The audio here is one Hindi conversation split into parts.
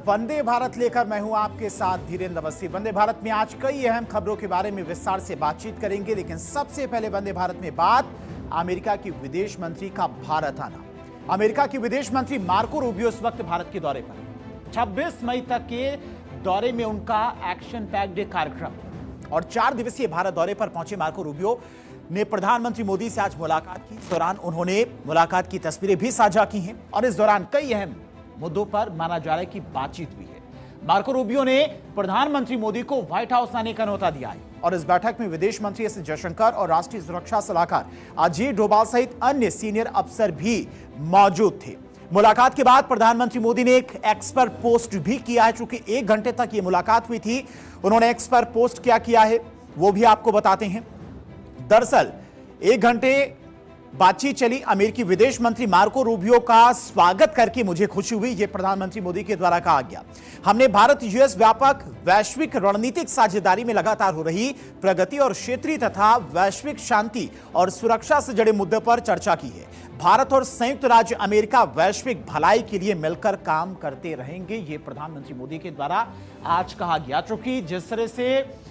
वंदे भारत लेकर मैं हूं आपके साथ धीरेन्द्र अवस्थी। वंदे भारत में आज कई अहम खबरों के बारे में विस्तार से बातचीत करेंगे, लेकिन सबसे पहले वंदे भारत में बात अमेरिका की विदेश मंत्री का भारत आना। अमेरिका की विदेश मंत्री मार्को रूबियो इस वक्त भारत के दौरे पर 26 मई तक के दौरे में उनका एक्शन पैक्ड कार्यक्रम और 4 दिवसीय भारत दौरे पर पहुंचे मार्को रूबियो ने प्रधानमंत्री मोदी से आज मुलाकात की। इस दौरान उन्होंने मुलाकात की तस्वीरें भी साझा की हैं और इस दौरान कई अहम मुद्दों पर माना जा रहा है कि बातचीत हुई है। मार्को रूबियो ने प्रधानमंत्री मोदी को व्हाइट हाउस आने का न्योता दिया है और इस बैठक में विदेश मंत्री एस जयशंकर और राष्ट्रीय सुरक्षा सलाहकार अजीत डोभाल सहित अन्य सीनियर अफसर भी मौजूद थे। मुलाकात के बाद प्रधानमंत्री मोदी ने एक एक्स पर पोस्ट भी किया है। चूंकि 1 घंटे तक यह मुलाकात हुई थी, उन्होंने एक्स पर पोस्ट क्या किया है वो भी आपको बताते हैं। दरअसल 1 घंटे बातचीत चली। अमेरिकी विदेश मंत्री मार्को रूबियो का स्वागत करके मुझे खुशी हुई, यह प्रधानमंत्री मोदी के द्वारा कहा गया। हमने भारत यूएस व्यापक वैश्विक रणनीतिक साझेदारी में लगातार हो रही प्रगति और क्षेत्रीय तथा वैश्विक शांति और सुरक्षा से जुड़े मुद्दों पर चर्चा की है। भारत और संयुक्त राज्य अमेरिका वैश्विक भलाई के लिए मिलकर काम करते रहेंगे, यह प्रधानमंत्री मोदी के द्वारा आज कहा गया। चूंकि जिस तरह से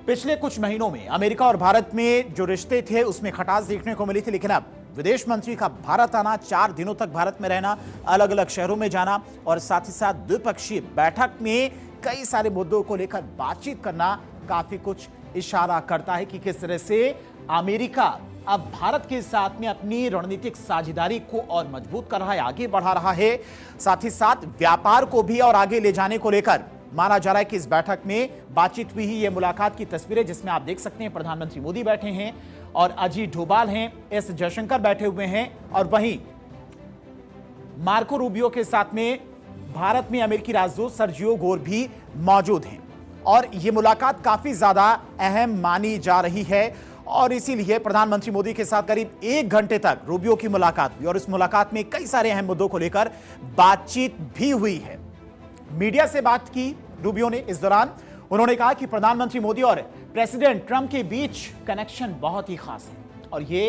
पिछले कुछ महीनों में अमेरिका और भारत में जो रिश्ते थे उसमें खटास देखने को मिली थी, लेकिन अब विदेश मंत्री का भारत आना, 4 दिनों तक भारत में रहना, अलग अलग शहरों में जाना और साथ ही साथ द्विपक्षीय बैठक में कई सारे मुद्दों को लेकर बातचीत करना काफी कुछ इशारा करता है कि किस तरह से अमेरिका अब भारत के साथ में अपनी रणनीतिक साझेदारी को और मजबूत कर रहा है, आगे बढ़ा रहा है। साथ ही साथ व्यापार को भी और आगे ले जाने को लेकर माना जा रहा है कि इस बैठक में बातचीत हुई। ये मुलाकात की तस्वीरें जिसमें आप देख सकते हैं प्रधानमंत्री मोदी बैठे हैं और अजीत डोभाल हैं, एस जयशंकर बैठे हुए हैं और वहीं मार्को रूबियो के साथ में भारत में अमेरिकी राजदूत सर्जियो गोर भी मौजूद हैं और ये मुलाकात काफी ज्यादा अहम मानी जा रही है और इसीलिए प्रधानमंत्री मोदी के साथ करीब 1 घंटे तक रूबियो की मुलाकात हुई और इस मुलाकात में कई सारे अहम मुद्दों को लेकर बातचीत भी हुई है। मीडिया से बात की रूबियो ने। इस दौरान उन्होंने कहा कि प्रधानमंत्री मोदी और प्रेसिडेंट ट्रंप के बीच कनेक्शन बहुत ही खास है और ये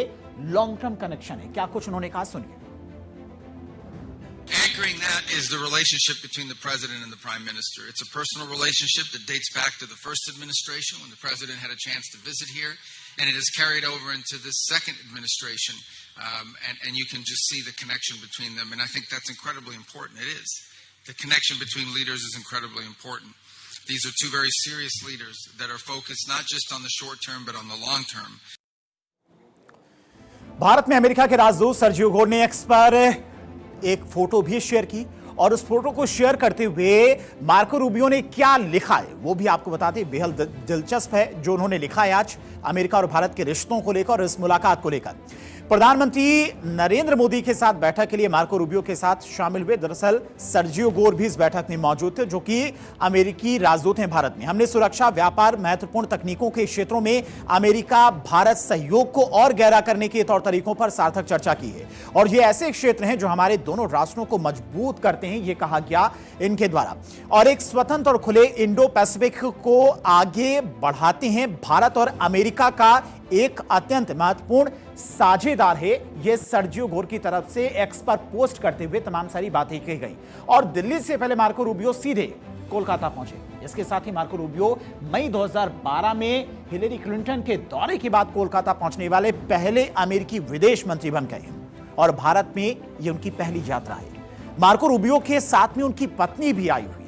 लॉन्ग टर्म कनेक्शन है। क्या कुछ उन्होंने कहा, सुनिए। Anchoring that is the relationship between the president and the prime minister. It's a personal relationship that dates back to the first administration when the president had a chance to visit here, and it has carried over into this second administration, and you can just see the connection between them, and I think that's incredibly important. It is. The connection between leaders is incredibly important. These are two very serious leaders that are focused not just on the short term but on the long term. Bharat में अमेरिका के राजदूत सर्जियो गोर ने एक्स पर एक फोटो भी शेयर की और उस फोटो को शेयर करते हुए मार्को रूबियो ने क्या लिखा है वो भी आपको बताते हैं। बेहद दिलचस्प है जो उन्होंने लिखा है आज अमेरिका और भारत के रिश्तों को लेकर और इस मुलाकात को लेकर। प्रधानमंत्री नरेंद्र मोदी के साथ बैठक के लिए मार्को रूबियो के साथ शामिल हुए। दरअसल सर्जियो गोर भी इस बैठक में मौजूद थे जो कि अमेरिकी राजदूत हैं भारत में। हमने सुरक्षा, व्यापार, महत्वपूर्ण तकनीकों के क्षेत्रों में अमेरिका भारत सहयोग को और गहरा करने के तौर तरीकों पर सार्थक चर्चा की है और ये ऐसे क्षेत्र हैं जो हमारे दोनों राष्ट्रों को मजबूत करते हैं, ये कहा गया इनके द्वारा, और एक स्वतंत्र और खुले इंडो पैसिफिक को आगे बढ़ाते हैं। भारत और अमेरिका का एक अत्यंत महत्वपूर्ण साझेदार है, यह सर्जियो गोर की तरफ से एक्स पर पोस्ट करते हुए तमाम सारी बातें कही गई। और दिल्ली से पहले मार्को रूबियो सीधे कोलकाता पहुंचे। इसके साथ ही मार्को रूबियो मई 2012 में हिलेरी क्लिंटन के दौरे के बाद कोलकाता पहुंचने वाले पहले अमेरिकी विदेश मंत्री बन गए हैं और भारत में यह उनकी पहली यात्रा है। मार्को रूबियो के साथ में उनकी पत्नी भी आई हुई।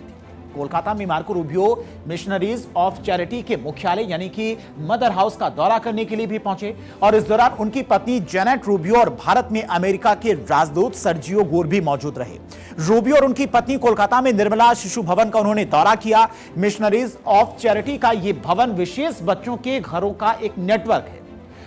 कोलकाता में Marco Rubio missionaries of charity के मुख्यालय यानी कि मदर हाउस का दौरा करने के लिए भी पहुंचे और इस दौरान उनकी पत्नी जेनेट रूबियो और भारत में अमेरिका के राजदूत सर्जियो गोर भी मौजूद रहे। रूबियो और उनकी पत्नी कोलकाता में निर्मला शिशु भवन का उन्होंने दौरा किया। मिशनरीज ऑफ चैरिटी का यह भवन विशेष बच्चों के घरों का एक नेटवर्क है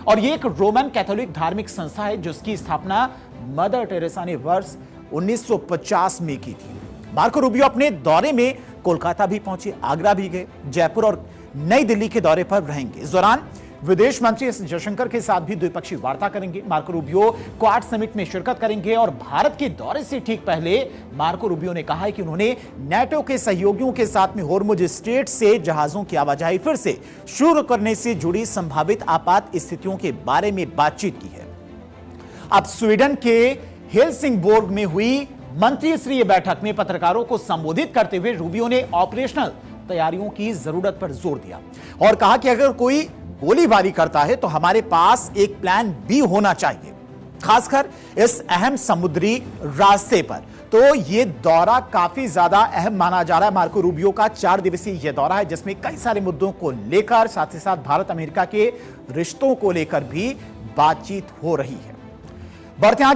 और यह एक रोमन कैथोलिक धार्मिक संस्था है जिसकी स्थापना मदर टेरेसा ने वर्ष 1950 में की थी। मार्को रूबियो अपने दौरे में कोलकाता भी पहुंचे, आगरा भी गए, जयपुर और नई दिल्ली के दौरे पर रहेंगे। इस दौरान विदेश मंत्री एस जयशंकर के साथ भी द्विपक्षीय वार्ता करेंगे। मार्को रूबियो क्वाड समिट में शिरकत करेंगे और भारत के दौरे से ठीक पहले मार्को रूबियो ने कहा है कि उन्होंने नाटो के सहयोगियों के साथ में होर्मुज स्ट्रेट से जहाजों की आवाजाही फिर से शुरू करने से जुड़ी संभावित आपात स्थितियों के बारे में बातचीत की है। अब स्वीडन के हेलसिंगबोर्ग में हुई मंत्रिस्तरीय बैठक में पत्रकारों को संबोधित करते हुए रूबियो ने ऑपरेशनल तैयारियों की जरूरत पर जोर दिया और कहा कि अगर कोई गोलीबारी करता है तो हमारे पास एक प्लान बी होना चाहिए, खासकर इस अहम समुद्री रास्ते पर। तो ये दौरा काफी ज्यादा अहम माना जा रहा है। मार्को रूबियो का 4 दिवसीय यह दौरा है जिसमें कई सारे मुद्दों को लेकर साथ ही साथ भारत अमेरिका के रिश्तों को लेकर भी बातचीत हो रही है। बढ़ते हैं